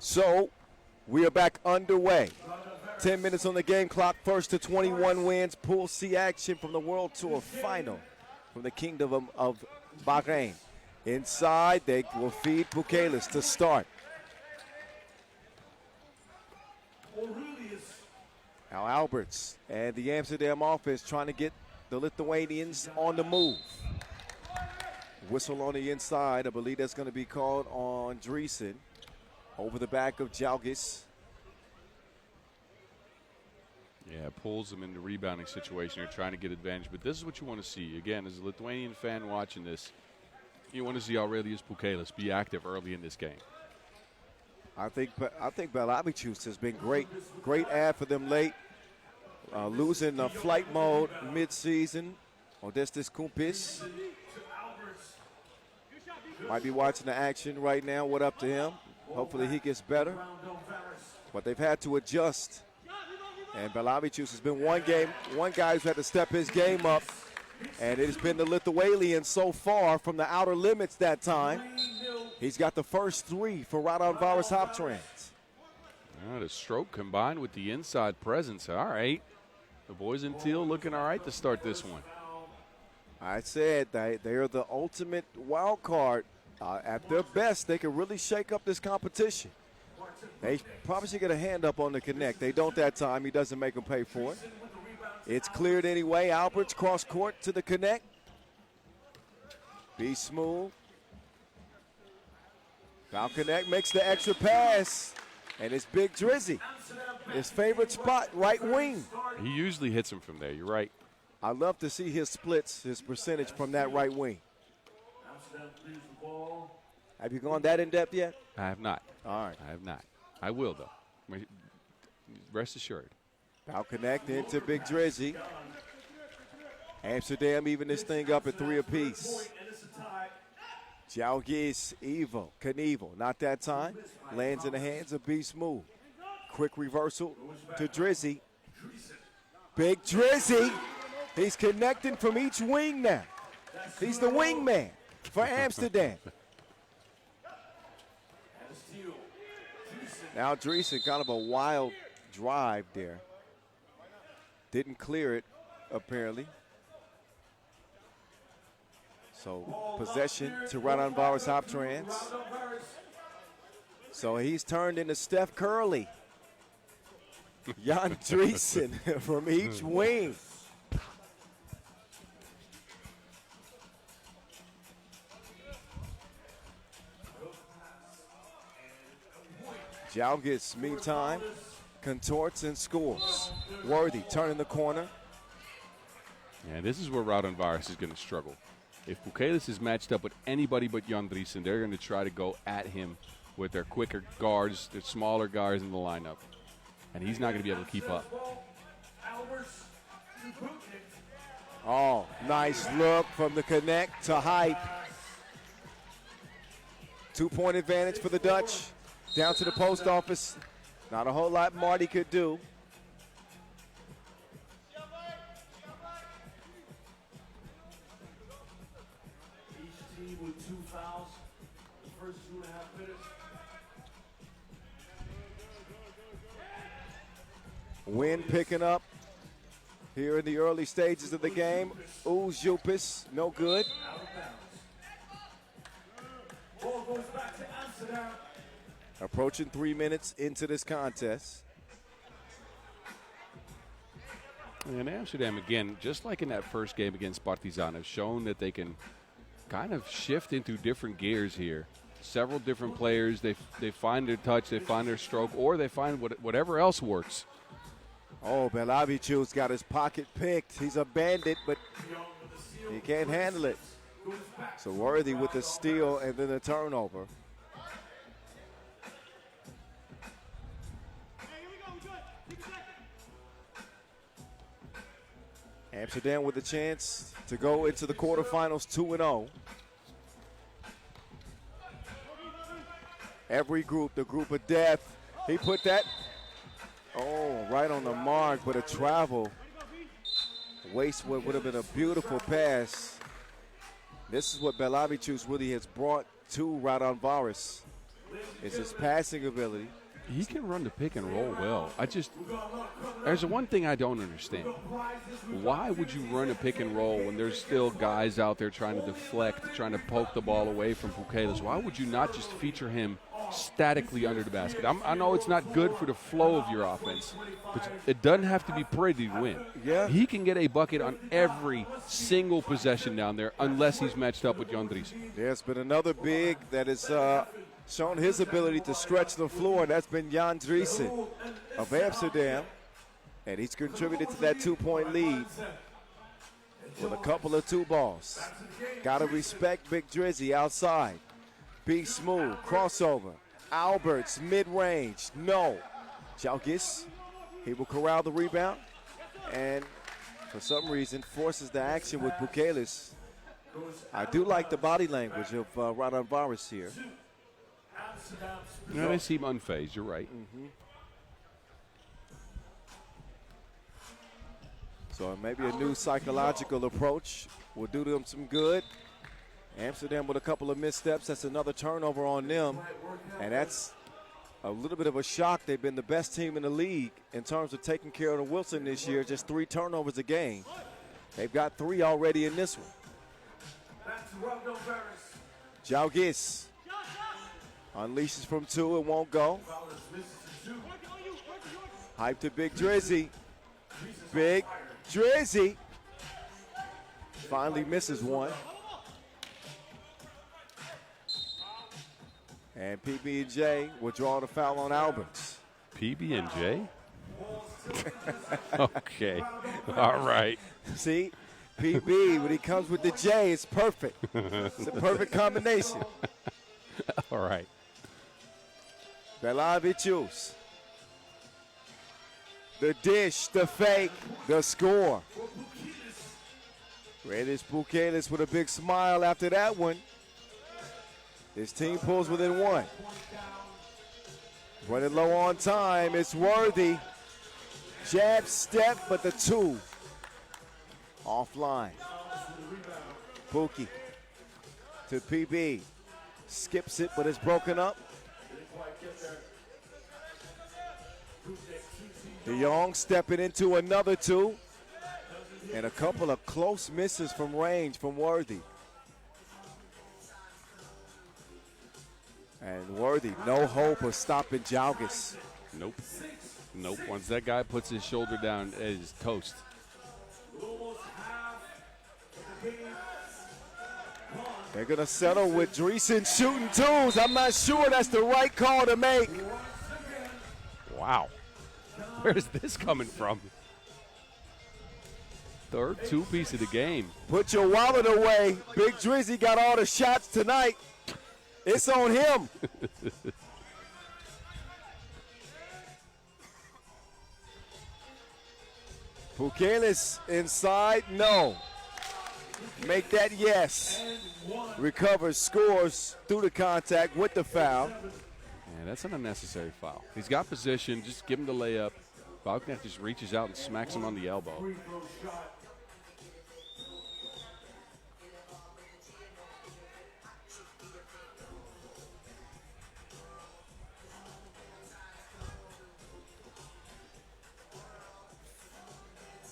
So we are back underway. 10 minutes on the game clock. First to 21 wins. Pool C action from the World Tour final from the Kingdom of Bahrain. Inside, they will feed Bukelis to start. Now Alberts and the Amsterdam offense trying to get the Lithuanians on the move. Whistle on the inside. I believe that's going to be called on Dreesen. Over the back of Jalgis. Yeah, pulls them into rebounding situation. They're trying to get advantage. But this is what you want to see. Again, as a Lithuanian fan watching this, you want to see Aurelius Bukelis be active early in this game. I think Belavichus has been great ad for them late. Losing flight mode mid-season. Odestas Kumpis might be watching the action right now. What up to him? Hopefully he gets better. But they've had to adjust. And Belavichus has been one guy who's had to step his game up. And it has been the Lithuanian so far from the outer limits that time. He's got the first three for Raudondvaris Hoptrans. The stroke combined with the inside presence. All right. The boys in teal looking all right to start this one. I said they are the ultimate wild card. At their best, they can really shake up this competition. They probably should get a hand up on the connect. They don't that time. He doesn't make them pay for it. It's cleared anyway. Alberts cross court to the connect. Be smooth. Foul connect makes the extra pass. And it's Big Drizzy. His favorite spot, right wing. He usually hits him from there. You're right. I love to see his splits, his percentage from that right wing. Have you gone that in-depth yet? I have not. All right. I have not. I will, though. Rest assured. Foul connect into Big Drizzy. Amsterdam even this thing up at 3 apiece. Jalgis Knievel, not that time. Lands in the hands of B Smooth. Quick reversal to Drizzy. Big Drizzy. He's connecting from each wing now. He's the wingman for Amsterdam. Now Dreesen, kind of a wild drive there. Didn't clear it, apparently. So possession to Raudondvaris Hoptrans. So he's turned into Steph Curley. Jan Dreesen from each wing. Jalgis, meantime, contorts and scores. Worthy turning the corner. Yeah, this is where Raudondvaris is going to struggle. If Bukelis is matched up with anybody but Yandre, and they're going to try to go at him with their quicker guards, their smaller guards in the lineup. And he's not going to be able to keep up. Oh, nice look from the connect to Hype. 2-point advantage for the Dutch. Down to the post office. Not a whole lot Marty could do. Each team with 2 fouls. The first 2.5 minutes. Wind picking up here in the early stages of the game. Jupis, no good. Ball goes back to Amsterdam. Approaching 3 minutes into this contest. And Amsterdam, again, just like in that first game against Partizan, have shown that they can kind of shift into different gears here. Several different players, they find their touch, they find their stroke, or they find whatever else works. Oh, Belavichus got his pocket picked. He's a bandit, but he can't handle it. So Worthy with the steal and then the turnover. Amsterdam with a chance to go into the quarterfinals 2-0. Every group, the group of death, he put that, right on the mark, but a travel. Waste would have been a beautiful pass. This is what Belavichus really has brought to Raudondvaris. It's his passing ability. He can run the pick and roll well. There's one thing I don't understand. Why would you run a pick and roll when there's still guys out there trying to deflect, trying to poke the ball away from Bukelis? Why would you not just feature him statically under the basket? I know it's not good for the flow of your offense, but it doesn't have to be pretty to win. Yeah. He can get a bucket on every single possession down there unless he's matched up with Yandre. There's been another big that has shown his ability to stretch the floor. That's been Yandre of Amsterdam. And he's contributed to that 2-point lead with a couple of 2 balls. Got to respect Big Drizzy outside. Be smooth, crossover. Alberts, mid-range, no. Jalgis, he will corral the rebound. And for some reason, forces the action with Bukelis. I do like the body language of Raudondvaris here. No, they seem unfazed. You're right. So maybe a new psychological approach will do them some good. Amsterdam with a couple of missteps. That's another turnover on them. And that's a little bit of a shock. They've been the best team in the league in terms of taking care of the Wilson this year. Just 3 turnovers a game. They've got 3 already in this one. Jalgis unleashes from 2 and won't go. Hype to Big Drizzy. Big Drizzy finally misses one. And PB&J will draw the foul on Alberts. PB&J? Okay. All right. See, PB, when he comes with the J, it's perfect. It's a perfect combination. All right. Belavicius. The dish, the fake, the score. Reddish Bukelis with a big smile after that one. His team pulls within 1. Running low on time, it's Worthy. Jab, step, but the 2 offline. Buki to PB. Skips it, but it's broken up. DeYoung stepping into another 2. And a couple of close misses from range from Worthy. And Worthy, no hope of stopping Jalgis. Nope. Nope. Once that guy puts his shoulder down, it is toast. They're going to settle with Dreesen shooting 2s. I'm not sure that's the right call to make. Wow. Where's this coming from? Third 2-piece of the game. Put your wallet away. Big Drizzy got all the shots tonight. It's on him. Bukelis inside, no. Make that yes. Recovers, scores through the contact with the foul. Yeah, that's an unnecessary foul. He's got position, just give him the layup. Balknecht just reaches out and smacks him on the elbow.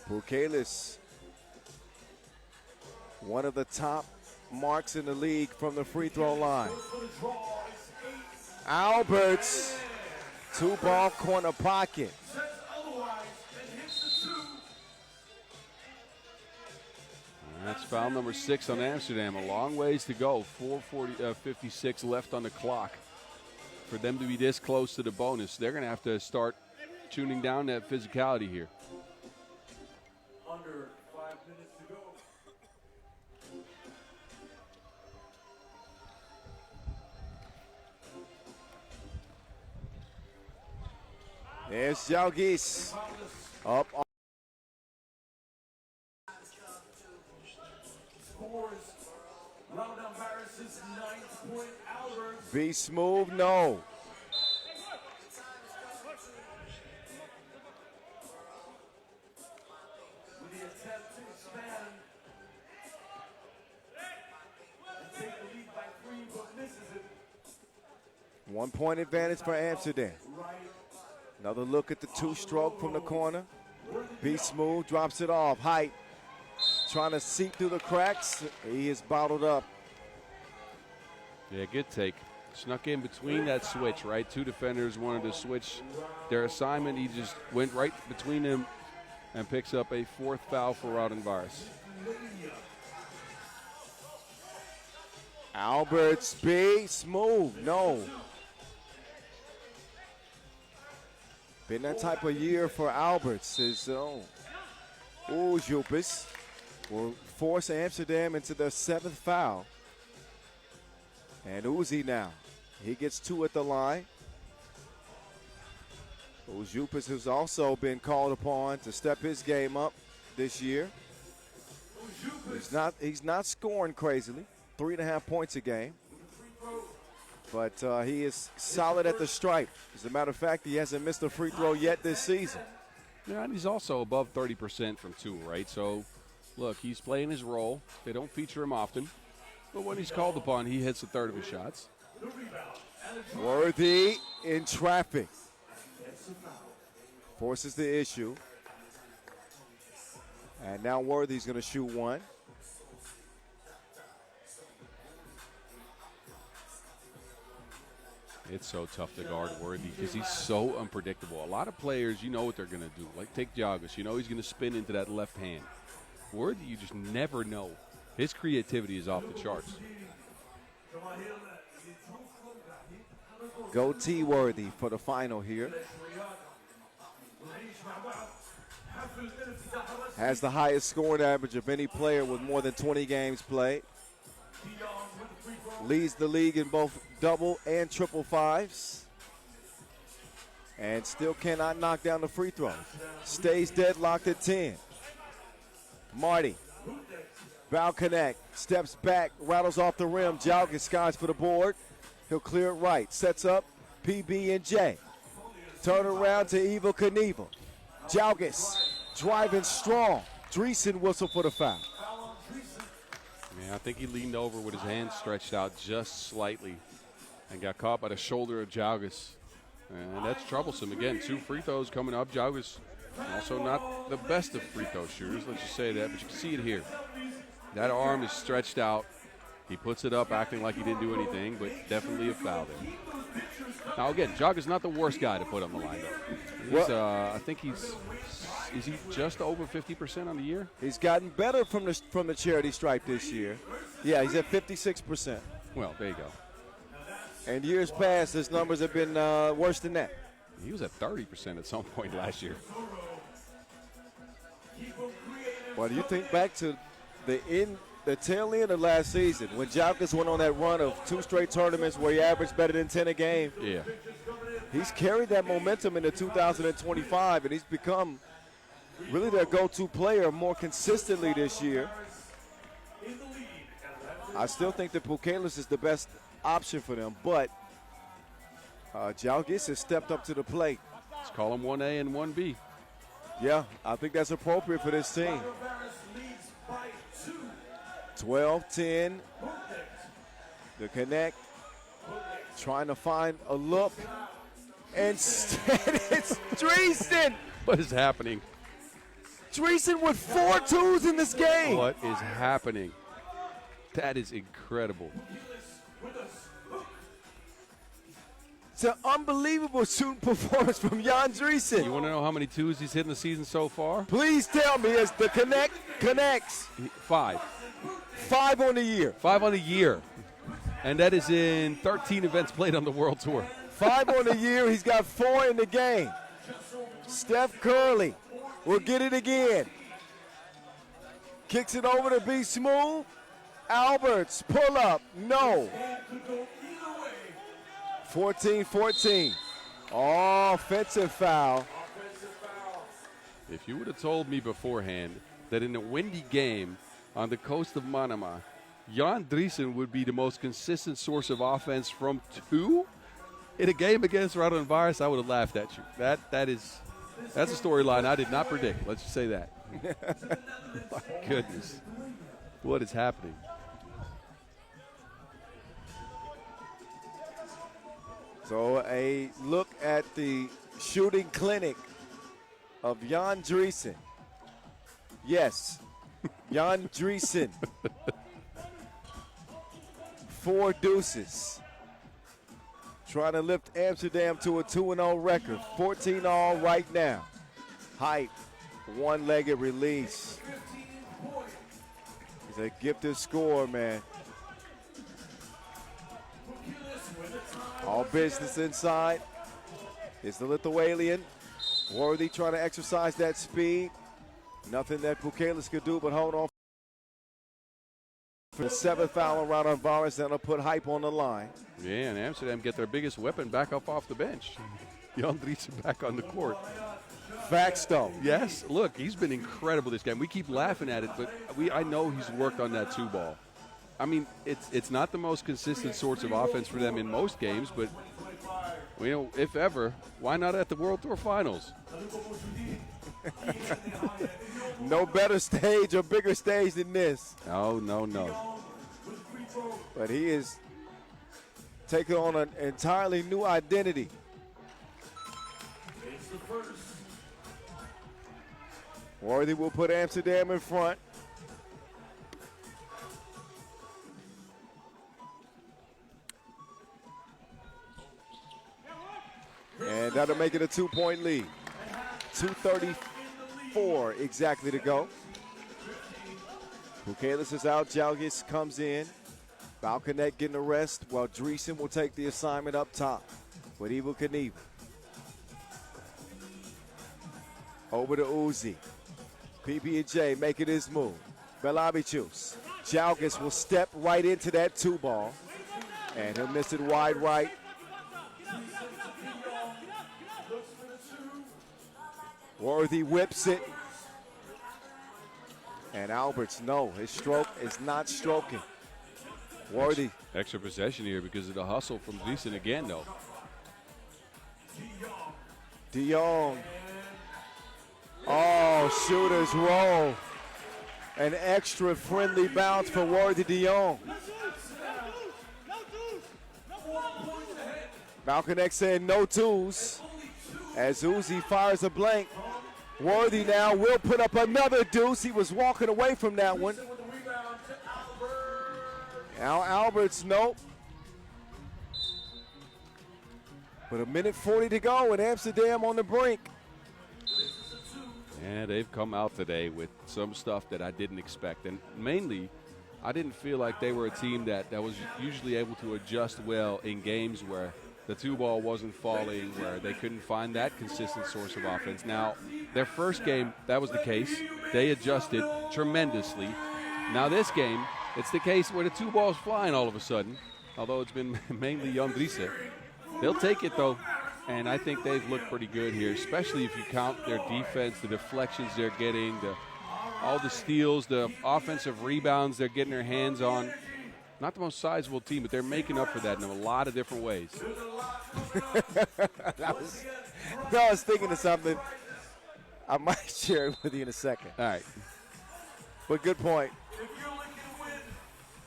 Bukelis, one of the top marks in the league from the free throw line. Alberts, 2-ball corner pocket. That's foul number 6 on Amsterdam. A long ways to go. 4:56 left on the clock. For them to be this close to the bonus, they're going to have to start tuning down that physicality here. Under 5 minutes to go. There's Jalgis up. Scores. Raudondvaris' 9th point. Alberts. Be smooth, no. With the attempt to expand. And take the lead by 3, but misses it. 1 point advantage for Amsterdam. Another look at the two-stroke from the corner. Be Smooth drops it off. Height trying to seep through the cracks. He is bottled up. Yeah, good take. Snuck in between that switch, right? Two defenders wanted to switch their assignment. He just went right between them and picks up a 4th foul for Raudondvaris. Alberts, Be Smooth, no. Been that type of year for Alberts. His own. Jupis will force Amsterdam into their 7th foul. And Uzi now. He gets 2 at the line. Jupis has also been called upon to step his game up this year. He's not scoring crazily. 3.5 points a game. But he is solid at the stripe. As a matter of fact, he hasn't missed a free throw yet this season. Yeah, and he's also above 30% from 2, right? So, look, he's playing his role. They don't feature him often. But when he's called upon, he hits a third of his shots. Worthy in traffic. Forces the issue. And now Worthy's going to shoot 1. It's so tough to guard Worthy because he's so unpredictable. A lot of players, you know what they're going to do. Like take Giagos, you know he's going to spin into that left hand. Worthy, you just never know. His creativity is off the charts. Go T Worthy for the final here. Has the highest scoring average of any player with more than 20 games played. Leads the league in both double and triple fives. And still cannot knock down the free throw. Stays deadlocked at 10. Marty. Bow connect. Steps back. Rattles off the rim. Jalgis skies for the board. He'll clear it right. Sets up PB and J. Turn around to Evil Knievel. Jalgis driving strong. Dreesen whistle for the foul. Yeah, I think he leaned over with his hands stretched out just slightly and got caught by the shoulder of Jalgis. And that's troublesome. Again, 2 free throws coming up. Jalgis also not the best of free throw shooters, let's just say that, but you can see it here. That arm is stretched out. He puts it up acting like he didn't do anything, but definitely a foul there. Now, again, Jalgis not the worst guy to put on the line, though. I think is he just over 50% on the year? He's gotten better from the charity stripe this year. Yeah, he's at 56%. Well, there you go. And years past, his numbers have been worse than that. He was at 30% at some point last year. Well, you think back to the tail end of last season when Jalgis went on that run of 2 straight tournaments where he averaged better than 10 a game. Yeah. He's carried that momentum into 2025, and he's become really their go-to player more consistently this year. I still think that Pukelis is the best option for them, but Jalgis has stepped up to the plate. Let's call him 1A and 1B. Yeah, I think that's appropriate for this team. 12-10. The connect. Trying to find a look. Instead, it's Dreesen. What is happening? Dreesen with 4 twos in this game. What is happening? That is incredible. It's an unbelievable shooting performance from Jan Dreesen. You want to know how many 2s he's hit in the season so far? Please tell me as the connect connects. 5. 5 on the year. 5 on the year. And that is in 13 events played on the World Tour. 5 on the year. He's got 4 in the game. Steph Curley will get it again. Kicks it over to Be Smooth. Alberts, pull up. No. 14-14. Offensive foul. If you would have told me beforehand that in a windy game on the coast of Manama, Jan Dreesen would be the most consistent source of offense from 2 in a game against Raudondvaris, I would have laughed at you. That's a storyline I did not predict. Let's just say that. My goodness. What is happening? So a look at the shooting clinic of Yandre. Yes, Yandre. 4 deuces. Trying to lift Amsterdam to a 2-0 record. 14 all right now. Hype, one-legged release. He's a gifted scorer, man. All business inside. It's the Lithuanian. Worthy trying to exercise that speed. Nothing that Bukelis could do but hold on for the 7th foul on Raudondvaris. That'll put Hype on the line. Yeah, and Amsterdam get their biggest weapon back up off the bench. Yandre back on the court. Facts, though. Yes, look, he's been incredible this game. We keep laughing at it, but I know he's worked on that 2-ball. I mean, it's not the most consistent sorts of offense for them in most games, but you know, if ever, why not at the World Tour Finals? No better stage or bigger stage than this. No. But he is taking on an entirely new identity. Worthy will put Amsterdam in front. And that'll make it a 2-point lead. 2:34 exactly to go. Bukelis is out. Jalgis comes in. Balconet getting a rest while Dreesen will take the assignment up top with Evel Knievel. Over to Uzi. PB&J making his move. Belabicius. Jalgis will step right into that 2-ball. And he'll miss it wide right. Worthy whips it. And Alberts, no, his stroke is not stroking. Worthy. Extra possession here because of the hustle from Dreesen again, though. De Jong. Oh, shooter's roll. An extra friendly bounce for Worthy De Jong. Balconet saying no twos. As Uzi fires a blank. Worthy now will put up another deuce. He was walking away from that one. Now Alberts, nope. But 1:40 to go and Amsterdam on the brink. Yeah, they've come out today with some stuff that I didn't expect. And mainly, I didn't feel like they were a team that was usually able to adjust well in games where the 2-ball wasn't falling, where they couldn't find that consistent source of offense. Now, their first game, that was the case. They adjusted tremendously. Now this game, it's the case where the 2-ball's flying all of a sudden, although it's been mainly Yandre. They'll take it, though, and I think they've looked pretty good here, especially if you count their defense, the deflections they're getting, all the steals, the offensive rebounds they're getting their hands on. Not the most sizable team, but they're making up for that in a lot of different ways. I was thinking of something. I might share it with you in a second. All right. But good point. If you're looking to win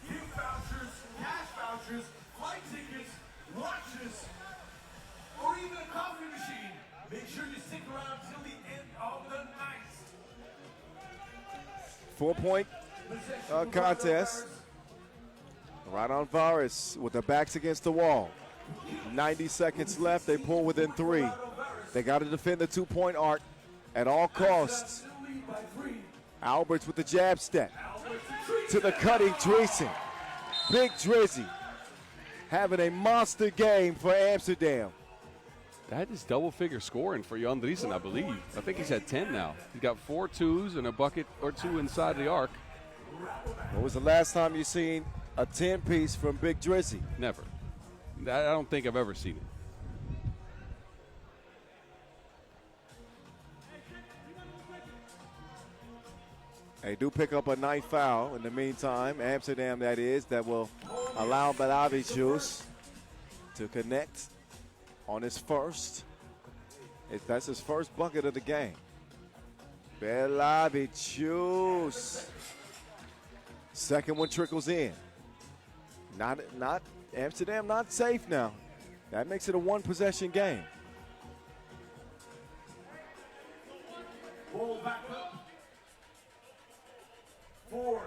gift vouchers, cash vouchers, flight tickets, watches, or even a coffee machine, make sure you stick around till the end of the night. 4-point contest. Raudondvaris with their backs against the wall. 90 seconds left. They pull within 3. They got to defend the 2-point arc at all costs. Alberts with the jab step. To the cutting Dreesen. Big Drizzy having a monster game for Amsterdam. That is double-figure scoring for Yandre, I believe. I think he's had 10 now. He's got 4 twos and a bucket or 2 inside the arc. When was the last time you seen a 10-piece from Big Drizzy? Never. I don't think I've ever seen it. They do pick up a 9th foul in the meantime. Amsterdam, that is, that will allow Belabicius to connect on his first. That's his first bucket of the game. Belabicius. Second one trickles in. Not Amsterdam, not safe now. That makes it a one-possession game. Ball back up for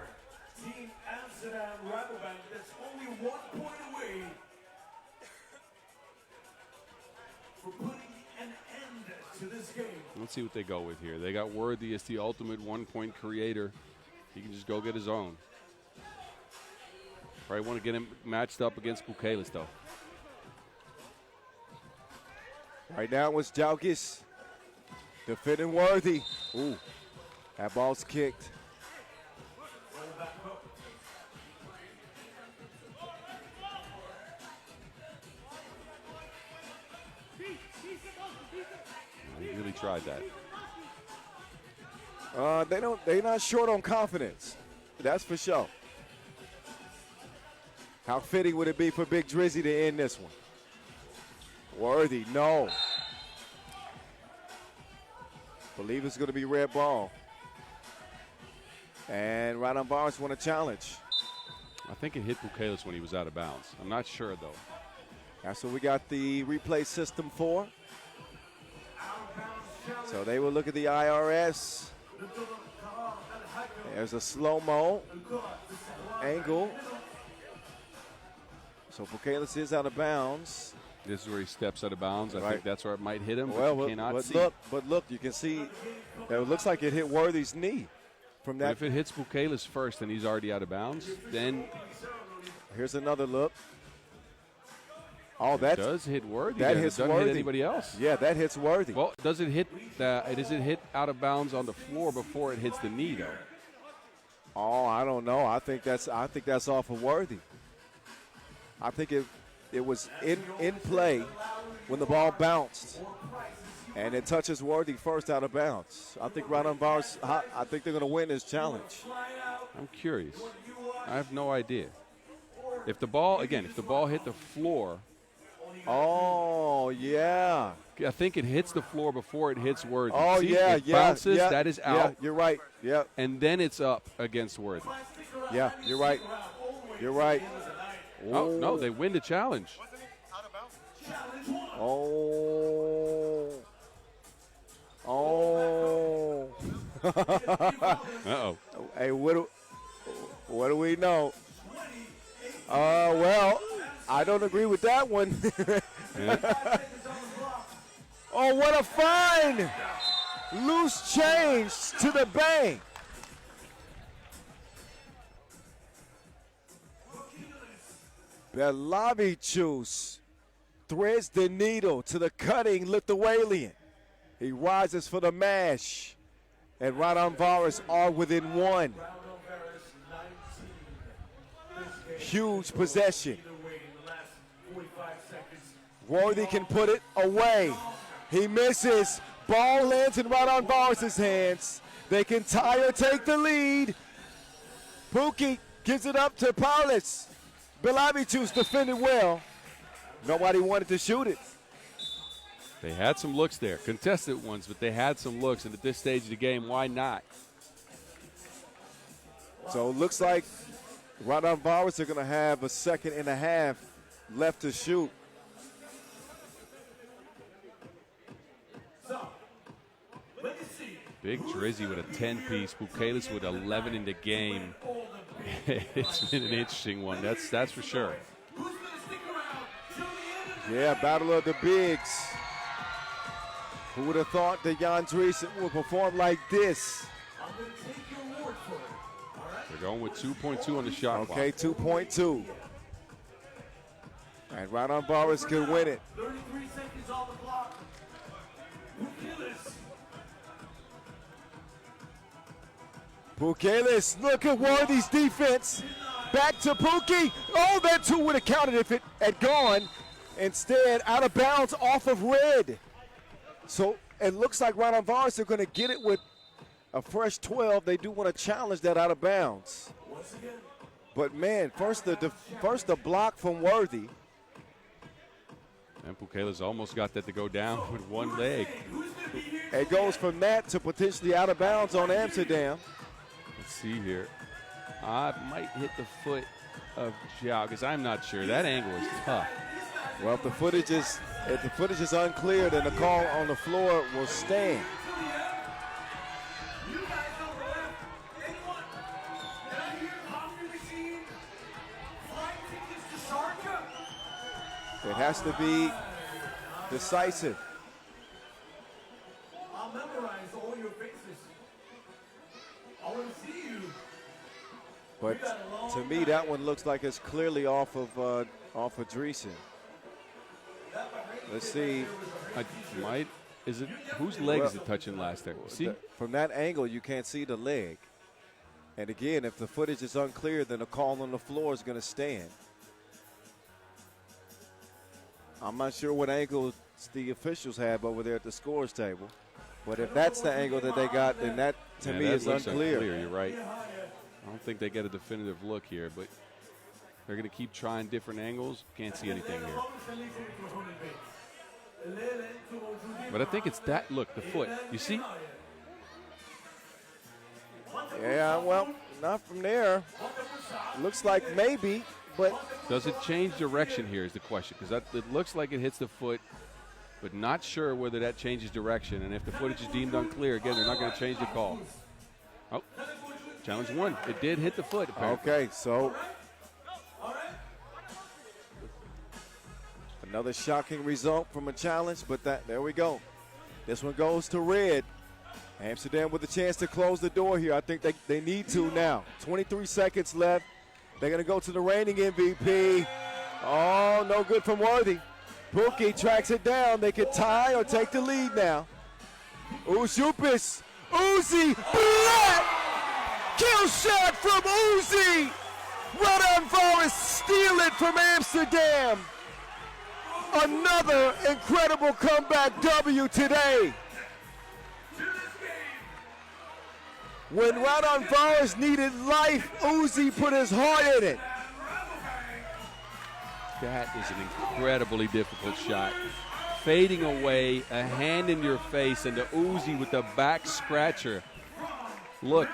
Team Amsterdam Raudondvaris. That's only 1 point away for putting an end to this game. Let's see what they go with here. They got Worthy as the ultimate one-point creator. He can just go get his own. Probably want to get him matched up against Bukelis, though. Right now it was Jalgis defending Worthy. Ooh, that ball's kicked. He really tried that. They're not short on confidence. That's for sure. How fitting would it be for Big Drizzy to end this one? Worthy, no. Believe it's going to be red ball. And Raudondvaris won a challenge. I think it hit Bukelis when he was out of bounds. I'm not sure, though. That's what we got the replay system for. So they will look at the IRS. There's a slow-mo angle. So Bukelis is out of bounds. This is where he steps out of bounds. I think that's where it might hit him, Well, but you cannot see. Look, you can see it looks like it hit Worthy's knee from that. But if it hits Bukelis first and he's already out of bounds, then here's another look. Oh, that does hit Worthy. That hits hits Worthy. Worthy. Hit anybody else? Yeah, that hits Worthy. Well, does it hit out of bounds on the floor before it hits the knee, though? Oh, I don't know. I think that's off of Worthy. I think it was in play when the ball bounced, and it touches Worthy first out of bounds. I think Raudondvaris, I think they're going to win this challenge. I'm curious. I have no idea. If the ball hit the floor. Oh, yeah. I think it hits the floor before it hits Worthy. Oh, See, yeah, it yeah. bounces, yeah, that is out. Yeah, you're right. Yeah. And then it's up against Worthy. Yeah, you're right. You're right. Oh, no, they win the challenge. Oh. Oh. Uh-oh. Hey, what do we know? Well, I don't agree with that one. Yeah. Oh, what a fine! Loose change to the bank. Bahrain threads the needle to the cutting Lithuanian. He rises for the mash, and Raudondvaris are within one. Huge possession. Worthy can put it away. He misses. Ball lands in Raudondvaris' hands. They can tie or take the lead. Pookie gives it up to Paulus. Bilavicius defended well. Nobody wanted to shoot it. They had some looks there. Contested ones, but they had some looks. And at this stage of the game, why not? So it looks like Raudondvaris are going to have a second and a half left to shoot. Big Drizzy with a 10-piece. Bukelis with 11 in the game. It's been an interesting one. That's for sure. Yeah, battle of the bigs. Who would have thought that Yandre would perform like this? They're going with 2.2 on the shot clock. Okay, 2.2. And Raudondvaris could win it. 33 seconds on the clock. Bukelis, look at Worthy's defense. Back to Pookie. Oh, that two would have counted if it had gone. Instead, out of bounds off of red. So it looks like Raudondvaris are going to get it with a fresh 12. They do want to challenge that out of bounds. But, man, first the block from Worthy. And Bukelis almost got that to go down with one leg. It goes from that to potentially out of bounds on Amsterdam. Let's see here. I might hit the foot of Jalgis. I'm not sure. That angle is tough. Well, if the footage is unclear, then the call on the floor will stand. You guys on the left, anyone? Did I hear coffee machine? Flight tickets to Sharjah? It has to be decisive. I'll memorize all your faces. I want to see you. But to me, that one looks like it's clearly off of Dreesen. Let's see. Whose leg is it touching last there? See? From that angle, you can't see the leg. And again, if the footage is unclear, then the call on the floor is going to stand. I'm not sure what angles the officials have over there at the scores table. But if that's the angle that they got, then that, to me, is unclear. You're right. I don't think they get a definitive look here, but they're going to keep trying different angles. Can't see anything here. But I think it's that. Look, the foot. You see? Yeah, well, not from there. Looks like maybe, but. Does it change direction here is the question, because it looks like it hits the foot, but not sure whether that changes direction. And if the footage is deemed unclear, again, they're not going to change the call. Oh, challenge one. It did hit the foot, apparently. Okay, so another shocking result from a challenge, but there we go. This one goes to red. Amsterdam with a chance to close the door here. I think they need to now. 23 seconds left. They're going to go to the reigning MVP. Oh, no good from Worthy. Pookie tracks it down. They could tie or take the lead now. Ushupis. Uzi. Black. Kill shot from Uzi. Raudondvaris steal it from Amsterdam. Another incredible comeback W today. When Raudondvaris needed life, Uzi put his heart in it. That is an incredibly difficult shot. Fading away, a hand in your face, and the Uzi with the back scratcher. Look,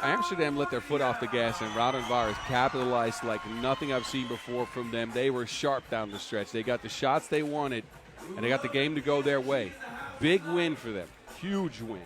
Amsterdam let their foot off the gas, and Raudondvaris capitalized like nothing I've seen before from them. They were sharp down the stretch. They got the shots they wanted, and they got the game to go their way. Big win for them. Huge win.